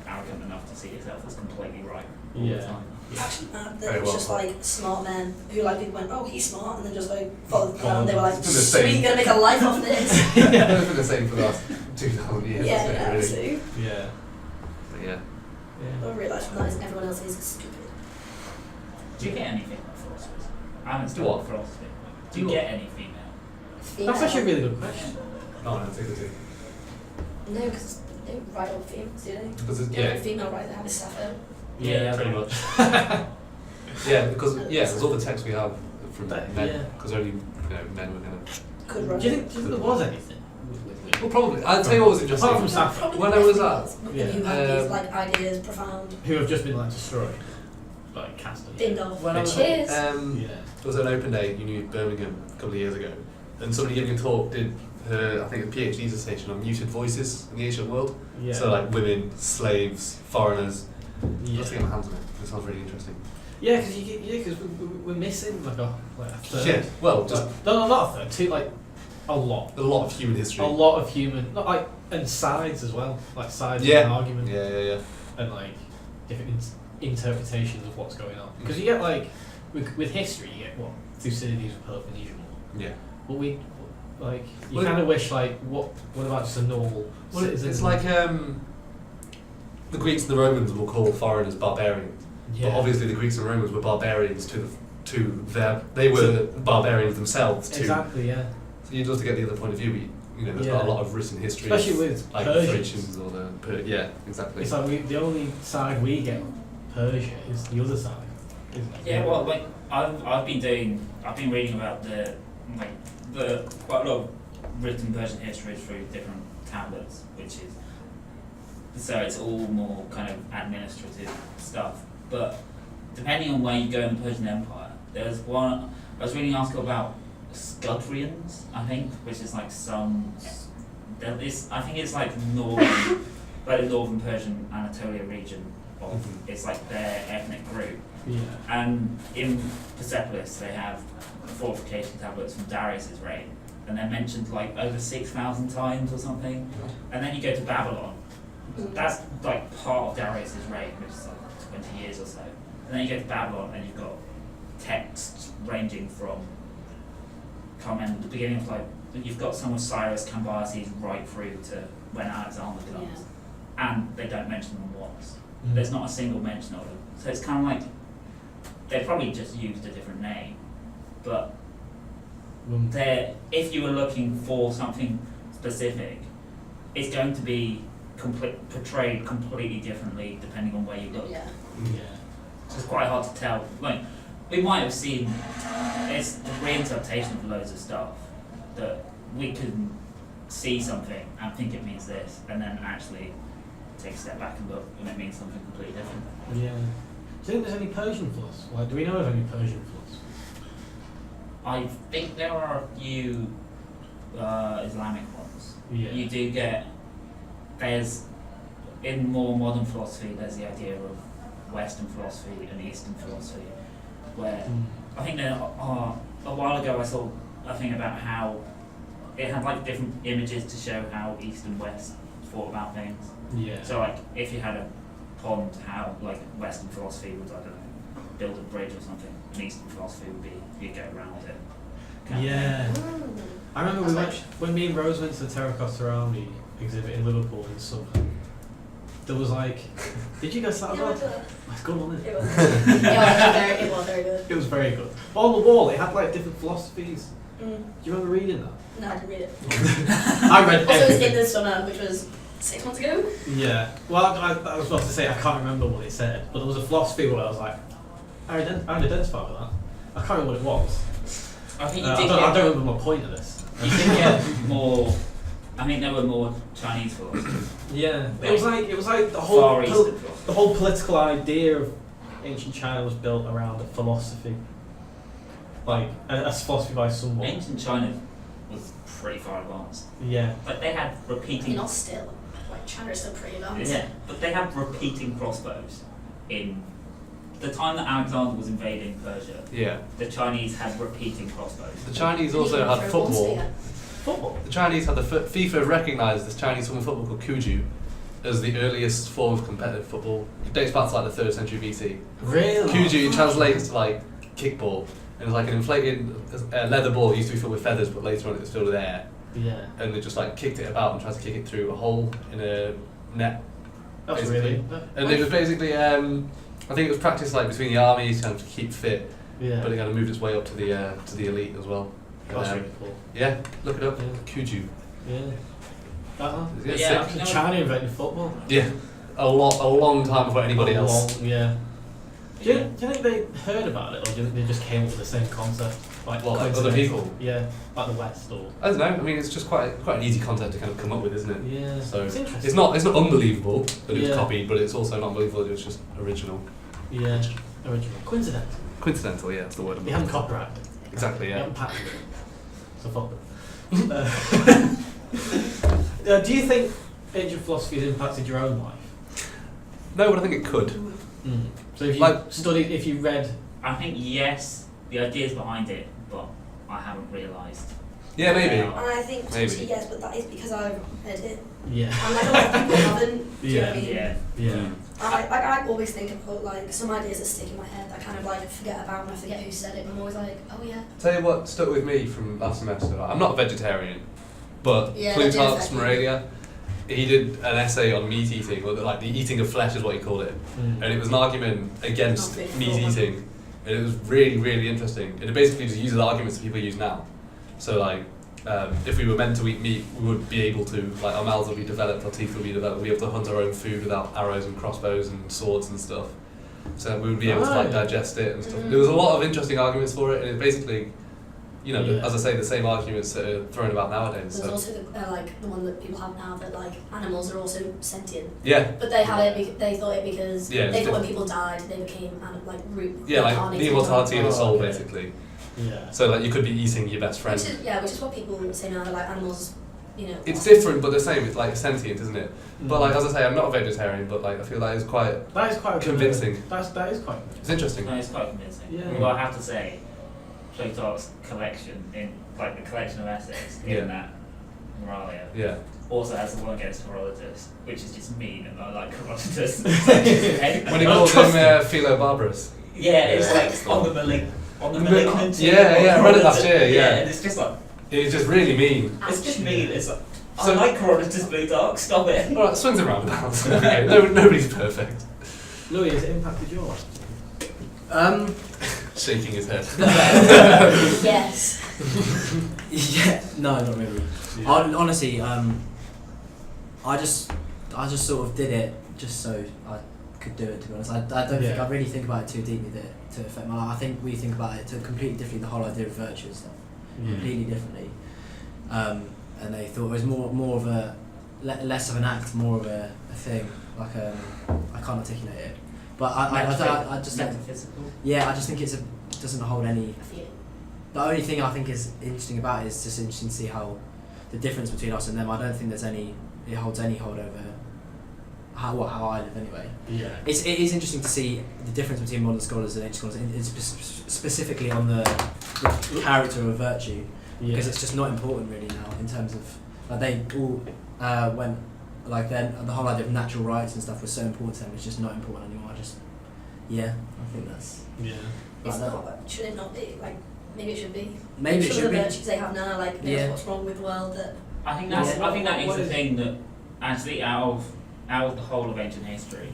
arrogant enough to see yourself as completely right all the time. Actually, that Very was well just put. like smart men who like people went, oh, he's smart, and then just like followed them around. They were like, It's been the same. sweet, gonna make a life off this. It's been the same for the last 2,000 years. Yeah, hasn't it, really? absolutely. Yeah. But yeah. I realised from that is everyone else is stupid. Do you get any female philosophers? I haven't Do studied what? philosophy. Do you Do get any female? That's actually a really good question. No, no, take the two. No, because they don't write all females, do they? Because it's, The only female writer they have is Sappho. Yeah, pretty much. yeah, because there's all the texts we have from But, men, yeah. because only men were kind of. Could write. Do you think there was anything? Well, probably. I'll tell you what was interesting. Apart from Sappho, Probably When the I best was females Yeah. who have these like ideas profound, who have just been like destroyed, like cast off. binned off. When I was- Cheers. Yeah. There was an open day at Uni Birmingham a couple of years ago, and somebody giving a talk did her, I think, a PhD dissertation on muted voices in the ancient world. Yeah. So like women, slaves, foreigners. Yeah. Let's get my hands on it. It sounds really interesting. Yeah, because we're missing like a third. Yeah. Well, just No, not a third. Two, like a lot. a lot of human history. A lot of human, not like, and sides as well, like sides of Yeah. an argument, Yeah. and like different interpretations of what's going on. Because you get like with history, you get what Thucydides with Peloponnesian War, Yeah. but we like you Well, kind of wish like what about just a normal Well, citizen? it's like the Greeks and the Romans will call foreigners barbarians, yeah. but obviously the Greeks and Romans were barbarians to their. They were barbarians themselves too. Exactly, yeah. So you'd love to get the other point of view. There's not a Yeah. lot of written history, Especially with like Persians. Thracians or yeah, exactly. It's like the only side we get on Persia is the other side, isn't it? Yeah, well, like I've been reading about the quite a lot of written Persian history through different tablets, which is so it's all more kind of administrative stuff. But depending on where you go in the Persian Empire, there's one I was reading an article about Scudrians, I think, which is like I think it's like northern, like the northern Persian Anatolia region of it's like their ethnic group. Yeah. And in Persepolis, they have fortification tablets from Darius's reign, and they're mentioned like over 6,000 times or something. And then you go to Babylon, that's like part of Darius's reign, which is like 20 years or so. And then you go to Babylon, and you've got texts ranging from, can't remember the beginning of like, you've got some of Cyrus Cambyses right through to when Alexander comes, and they don't mention them once. There's not a single mention of them. So it's kind of like they probably just used a different name, but if you were looking for something specific, it's going to be portrayed completely differently depending on where you look. Yeah. Yeah. So it's quite hard to tell. Like we might have seen it's the reinterpretation of loads of stuff that we can see something and think it means this, and then actually take a step back and look, and it means something completely different. Yeah. Do you think there's any Persian philosophers? Like, do we know of any Persian philosophers? I think there are a few Islamic ones. Yeah. You do get, there's, in more modern philosophy, there's the idea of Western philosophy and Eastern philosophy, where I think there are, a while ago I saw a thing about how it had like different images to show how East and West thought about things. Yeah. So like, if you had a pond, how like Western philosophy would, I don't know, build a bridge or something, and Eastern philosophy would be, you'd go around it. kind of thing. Yeah. I remember we went when me and Rose went to the Terracotta Army exhibit in Liverpool in summer. There was like, did you guys start Yeah, as well? It's good, wasn't it? It was very good. It was very good. But on the wall, it had like different philosophies. Mm. Do you remember reading that? No, I didn't read it. I read Also, it was everything. in the summer, which was 6 months ago. Yeah. Well, I was about to say I can't remember what it said, but there was a philosophy where I was like, I identify with that. I can't remember what it was. I think I you did don't get, remember my point of this. you did get more. I think there were more Chinese philosophers. Yeah. It was like the Far whole Eastern philosophers. the whole political idea of ancient China was built around a philosophy. Like a philosophy by someone. Ancient China was pretty far advanced. Yeah. Like they had I repeating. mean, not still. Like, China's still pretty advanced. Yeah, but they had repeating crossbows. In the time that Alexander was invading Persia, Yeah. the Chinese had repeating crossbows. The Chinese You also can had throw balls football. together. Football. The Chinese had FIFA recognised this Chinese form of football called Kuju as the earliest form of competitive football. It dates back to like the 3rd century BC. Really? Kuju translates to like kickball, and it's like an inflated leather ball. It used to be filled with feathers, but later on it was filled with air. Yeah. And they just like kicked it about and tried to kick it through a hole in a net. That's Basically. really. And it was basically, I think it was practiced like between the armies, kind of to keep fit, Yeah. but it kind of moved its way up to the elite as well. That's Um, really cool. Yeah, look it up. Yeah. Kuju. Yeah. Yeah, Yeah. sick. China invented football. Yeah, a long time before anybody A else. long- yeah. Do you think they heard about it, or do you think they just came up with the same concept? Like Well, like other coincidental? people? Yeah, like the West, or I don't know. I mean, it's just quite an easy concept to kind of come up with, isn't it? yeah. So it's interesting. it's not unbelievable that it was Yeah. copied, but it's also not unbelievable that it was just original. Yeah, original. Coincidental. Coincidental, yeah, that's the word. I'm They haven't looking for. copyrighted. Exactly, They yeah. haven't patented it. So fuck them. Do you think ancient philosophy has impacted your own life? No, but I think it could. So if you Like- studied, if you read, I think yes, the ideas behind it, but I haven't realised. Yeah, maybe. And I think potentially Maybe. yes, but that is because I've read it. yeah, And like a lot of people haven't. Do you know what I mean? Yeah. yeah, I always think about like some ideas that stick in my head that I kind of like forget about and I forget who said it, and I'm always like, oh yeah. Tell you what stuck with me from last semester. I'm not a vegetarian, but Yeah, that did Plutarch's affect me. Moralia, he did an essay on meat eating, or like the eating of flesh is what he called it, and it was an argument against Not big meat for one. eating, and it was really, really interesting. And it basically just uses arguments that people use now. So like, if we were meant to eat meat, we would be able to, like our mouths would be developed, our teeth would be developed, we'd be able to hunt our own food without arrows and crossbows and swords and stuff. So we would be able to like Right. digest it and stuff. Mm. There was a lot of interesting arguments for it, and it's basically, you know, Yeah. as I say, the same arguments that are thrown about nowadays. There's So also like the one that people have now that like animals are also sentient, yeah, but they have it. They thought it because Yeah, they it's thought when different. people died, they became like root. yeah, like reincarnated the immortality of the Oh, soul, okay. basically. yeah. So like you could be eating your best friend. Which is what people say now. That like animals, you know. It's different, but the same. It's like sentient, isn't it? But like as I say, I'm not a vegetarian, but like I feel that is quite. That is quite Convincing. That is quite convincing. It's interesting. No, it's quite convincing. Yeah. Well, I have to say, Plutarch's collection the collection of essays Yeah. in that Moralia Yeah. also has the one against Herodotus, which is just mean, and I like Herodotus. When he calls him Philobarbarus. yeah, it's Yeah. like on the Yeah, malignant. yeah, I read it last year, yeah. and it's just like He's just really mean. it's just mean. It's like I So- like Herodotus, Plutarch. Stop it. Alright, swings and roundabouts. Okay, nobody's perfect. Louis, has it impacted your life? Shaking his head. Yes. Yeah, no, not really. Yeah. Honestly, I just sort of did it just so I could do it. To be honest, I don't think Yeah. I really think about it too deeply to affect my life. I think we think about it to completely differently. The whole idea of virtue and stuff completely differently. And they thought it was more of a less of an act, more of a thing. Like I can't articulate it, but I just think, metaphysical. yeah, I just think it doesn't hold any. I feel it. The only thing I think is interesting about it is just interesting to see how the difference between us and them. I don't think it holds any hold over how I live anyway. Yeah. It is interesting to see the difference between modern scholars and ancient scholars, specifically on the character of virtue, because it's just not important really now in terms of like they all went like then the whole idea of natural rights and stuff was so important to them. It's just not important anymore. I think that's Yeah. It's like that. not. Should it not be like maybe it should be. Maybe it Some should of the be. virtues they have now, like Yeah. what's wrong with the world that. I think Yeah. I think that is What the is- thing that actually out of the whole of ancient history,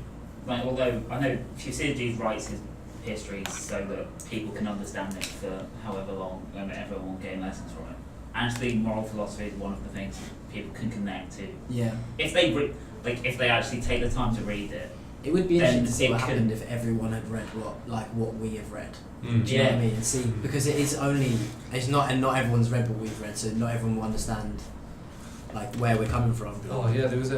like although I know Thucydides writes his history so that people can understand it for however long and everyone will gain lessons from it. Actually, moral philosophy is one of the things people can connect to. Yeah. If they if they actually take the time to read it. It would be Then interesting to see it what could- happened if everyone had read what we have read. Mm. Do you know what I Yeah. mean? And see, because not everyone's read what we've read, so not everyone will understand like where we're coming from. Oh yeah, there was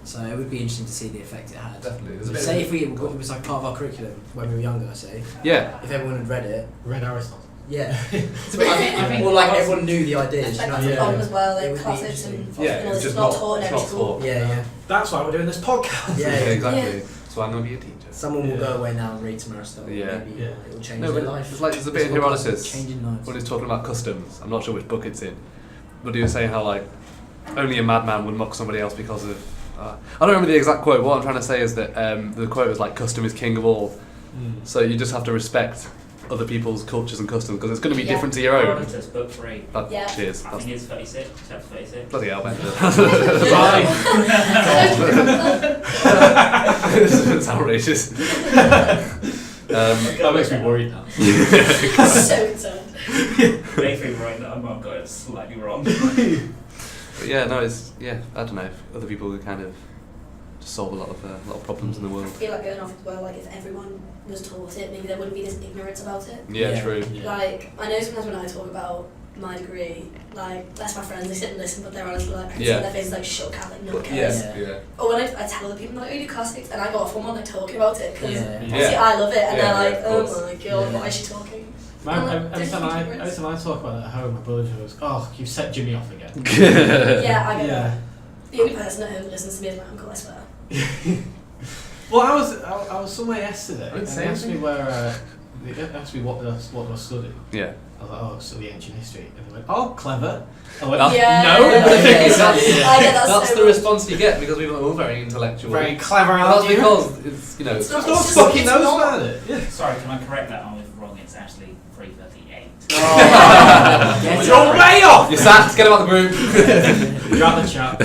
So it would be interesting to see the effect it had. definitely. There's a bit Say of, if it was like part of our curriculum when we were younger, say, Yeah. if everyone had read it, Read Aristotle. yeah. I think Or like everyone knew the ideas, Like you know that's what a I problem mean? as well, It like would be classics and interesting. Yeah, you know, it's it's just not not- taught in it's every not school. taught. Yeah. That's why we're doing this podcast. Yeah. exactly. Yeah. so I'm gonna be a teacher. Someone will Yeah. go away now and read some Aristotle. Yeah. Maybe Yeah. it will change No, their but life. it's like there's a bit in It's all about Herodotus changing lives. when he's talking about customs. I'm not sure which book it's in, but he was saying how like only a madman would mock somebody else because of. I don't remember the exact quote. What I'm trying to say is that the quote was like custom is king of all. So you just have to respect other people's cultures and customs because it's going to be Yeah. different to your own. Herodotus, book 3. Yeah. Cheers. I That's think it's 36, chapter 36. bloody hell, Ben. Yeah. It's outrageous. That makes me worried now. So concerned. They think right that I might have got it slightly wrong. But yeah, no, it's I don't know. Other people could kind of just solve a lot of problems in the I world. feel like going off as well, like if everyone was taught it, maybe there wouldn't be this ignorance about it. Yeah, Yeah. true. Like, I know sometimes when I talk about my degree, like, that's my friends, they sit and listen, but they're honestly like, I can see Yeah. their faces like shook out, like, no one But cares. Yeah. Yeah. Or when I tell other people, like, oh, you do classics, and I go off on one, like, talking about it, because Yeah. obviously I love it, and Yeah, they're yeah, like, of oh course. my god, Yeah. why is she talking? Man, I'm like, every there's time huge I difference. talk about it at home, my brother goes, "Oh, you've set Jimmy off again." Yeah, I get Yeah. that. The only person at home that listens to me is my uncle, I swear. Well, I was somewhere yesterday. I didn't And say they asked me anything. where. They asked me what do I study. Yeah. I was like, oh, study ancient history. And they went, oh, clever. I went, Yeah. no. Yeah, exactly. I get that That's so the much. response you get because we're all very intellectual. Very clever, Well, aren't that's you? because it's It's Just not- no one it's fucking just- knows it's not. about it. Yeah. Sorry, can I correct that? I was wrong. It's actually 3:38. Get You're out. way off! You're sacked, get him out of the group. You're out the chat.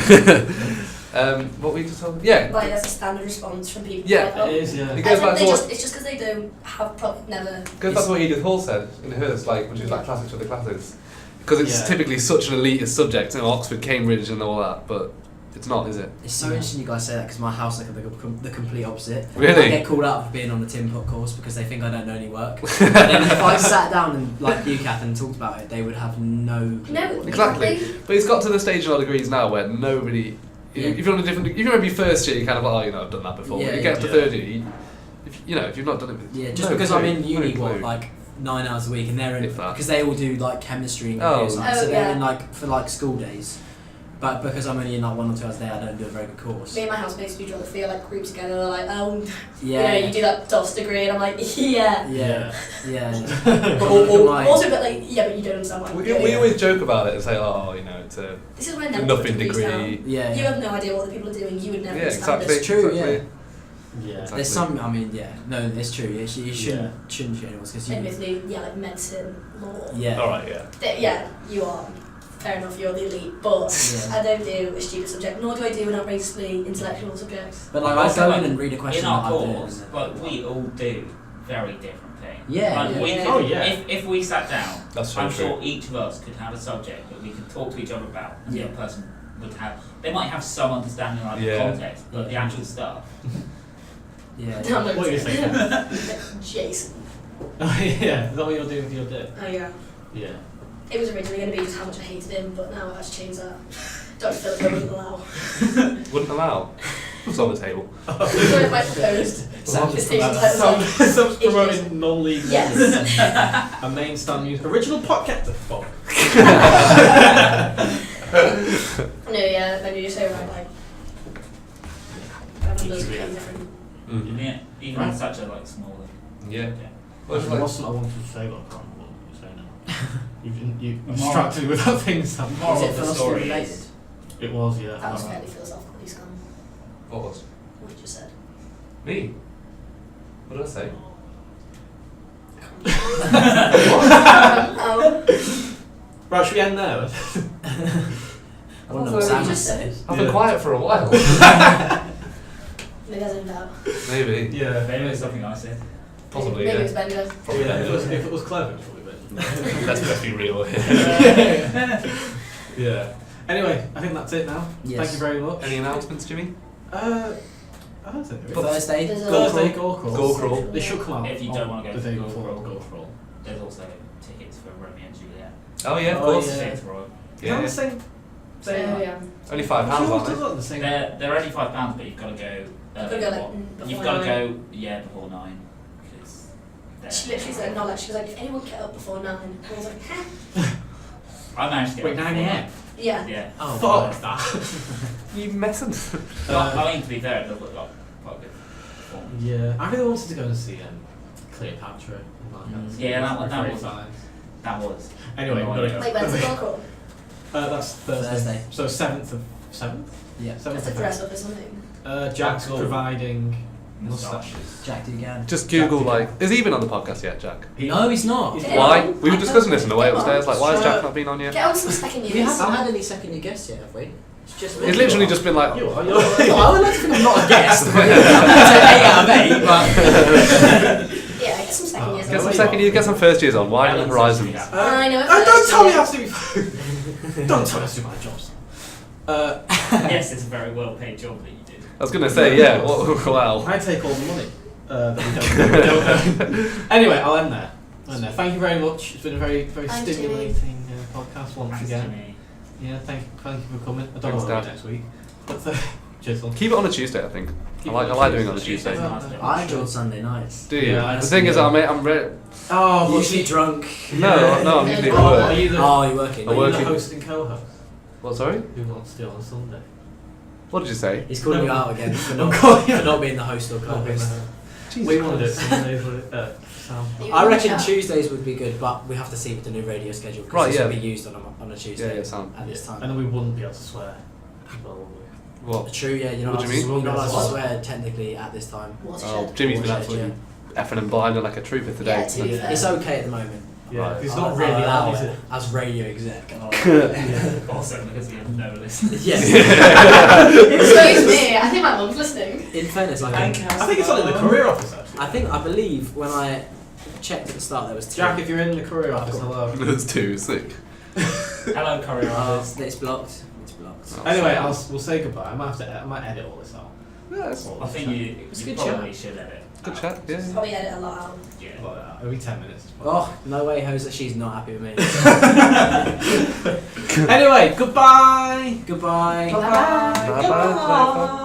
What were you just talking? Yeah. Like, that's a standard response from people. Yeah, like, oh. It is, yeah. It goes back to what, It's just because they don't have probably never. goes back to what Edith Hall said in hers, like when she was like classics for the classics. Because it's Yeah. typically such an elitist subject, you know, Oxford, Cambridge, and all that, but it's not, is it? It's so interesting you guys say that because my house like the complete opposite. Really? I get called out for being on the Tim Pot course because they think I don't know any work. And then if I sat down and like you, Kath, and talked about it, they would have no clue. No, Exactly. But it's got to the stage in our degrees now where nobody. Yeah. If you're on a different, if you remember your first year, you're kind of like, oh, you know, I've done that before. Yeah, you get up to yeah. third year, if you've not done it, Yeah, just no because clue, I'm in uni, no what, clue. like 9 hours a week, and they're in If that. because they all do like chemistry and Oh. computer science, Oh, so they're yeah. in like for like school days. But because I'm only in like 1 or 2 hours a day, I don't do a very good course. Me and my housemates do geography, like group together. They're like, oh, Yeah. you know, you do that DOS degree, and I'm like, yeah. Yeah. Yeah. But But all- I'm also a bit like, yeah, but you don't understand what I'm we doing. always joke about it and say, oh, you know, it's a This is why I never nothing put degrees down. degree. Yeah. You have no idea what the people are doing. You would never Yeah, understand exactly. it. It's true, exactly. Yeah. Exactly. There's some. I mean, yeah. No, it's true. You shouldn't shoot anyone because you. Admittedly, yeah, like medicine, law. Yeah. All right, yeah. Yeah, you are. Fair enough, you're the elite, but Yeah. I don't do a stupid subject, nor do I do an outrageously intellectual subject. But like, Also, I go like, in and read a question in our that I've done. course, like we all do very different things. Yeah, Like, yeah. we Yeah. could, Oh, yeah. If we sat down, That's so I'm true. sure each of us could have a subject that we could talk to each other about. And the Yeah. other person would have. They might have some understanding like Yeah. the context, but the Yeah. actual stuff. Yeah. What are you thinking? Jason. Oh, yeah. Is that what you're doing for your day? Oh yeah. Yeah. It was originally going to be just how much I hated him, but now I've changed that. Dr. Philip wouldn't allow. Wouldn't allow. It's on the table. So if I proposed, Sam his just station promoted- title was like, Someone's promoting non-league. yes. A main stand music. Original podcast. The fuck. No, yeah, maybe you say right, like, everyone does Yeah. things different. Mm-hmm. Yeah, even Right. in such a like small. Yeah. Yeah. Well, it's There like- was something I wanted to say, but I can't remember what you were saying now. You Moral- distracted me with that thing, Sam. Moral Is it of the philosophy story related? is It was, yeah. That was fairly philosophical, Sam. What was? What you just said. Me? What did I say? Right, should we end there? I wouldn't know What what Sam you would just say. I've been quiet for a while. Maybe I zoned out. Maybe. Yeah. Maybe it's something I said. Possibly, Maybe yeah. it was Bender. Probably, Yeah, yeah. if it was clever, it would have been. Let's be real here. Yeah. Anyway, I think that's it now. Yes. Thank you very much. Any announcements, Jimmy? I don't think there is. Thursday. There's a- Thursday, Gore Crawl. Gore Crawl. They should come out. If you don't want to go the to day Gore before Crawl. Gore Crawl. There's also tickets for Romeo and Juliet. Oh yeah, of Oh, course. yeah. Theatre Royal. They're on Yeah. the same. So, yeah. Only £5, Sure, aren't they're they? not the same. They're only £5, but you've got to go. You've got to go, like, You've before got to 9. go, yeah, before 9. Because She literally said, no, like, she was like, if anyone get up before 9, I was like, huh? I managed to get Wait, up 9 before a.m. Yeah. Yeah. Oh, Fuck that. You messing? I mean, to be fair, it does look like quite a good performance. Yeah, I really wanted to go and see Cleopatra. Yeah, that was- Great was- times. That was. Anyway, we've got to go. Wait, when's the Gore Crawl? That's Thursday. So 7th of 7th. Yeah. 7th That's a of dress Feb. up or something. Jack's Cool. providing Moustaches. mustaches. Jack, do you again? Just Google Jack, like, is he even on the podcast yet, Jack? No, he's not. He's- Yeah. Why? We were discussing this on the way Come on. upstairs. Like, why has Sure. Jack not been on yet? Get on some second We years. haven't had any second year guests yet, have we? It's just me. It's literally just been like, You are. No, I would like to think I'm not a guest. But yeah, I'm gonna say 8 out of 8, but Yeah, get some second years. get on. some second years, get some first years on. Widen the horizons. I know. Don't tell me how to do. Don't tell me how to do my jobs. Yes, it's a very well paid job that you did. I was gonna say, yeah. Wow. I take all the money that we don't earn. Anyway, I'll end there. Thank you very much. It's been a very, very Thank you. stimulating podcast once Thanks, again. Jimmy. Yeah, thank you for coming. I don't Thanks, know what Dad. next week. But cheers, son. Keep it on a Tuesday, I think. I like doing it on a Tuesday. I enjoyed Sunday nights. Do you? Yeah, The thing is, I'm ready. Oh, Usually drunk. No, I'm usually at Are work. you the, Oh, you're working. I'm are you the working. host and co-host? What? Sorry? Who wants to do on Sunday? What did you say? He's calling No. you out again for I'm not, calling you for not being the host or co-host. We want to do it Sundays, Sam. You I can reckon chat. Tuesdays would be good, but we have to see with the new radio schedule because Right, this yeah. will be used on a Tuesday Yeah, Sam. at this time. And then we wouldn't be able to swear. Well, would we? What? True, yeah, you're What not do you allowed mean? to- you're not allowed to What? swear technically at this time. Oh, Jimmy's been absolutely effing and blinding like a trooper today. Yeah, to be fair. It's okay at the moment. Yeah, Right. it's I'll- not really I'll allow loud, is it it? as radio exec. Also, because you have no listeners. Yes. Excuse me, I think my mum's listening. In fairness, I think it's on in the career office actually. I believe when I checked at the start there was 2. Jack, if you're in the career office, hello. That's too sick. Hello, Courier Office. It's blocked. It's blocked. Oh. Anyway, we'll say goodbye. I might edit all this out. Yeah, it's I think It's you good probably should edit. good chat. Yeah. Probably edit a lot out. Yeah. It'll be 10 minutes. Oh, no way, Jose. She's not happy with me. Anyway, goodbye. Goodbye. Bye-bye. Bye-bye.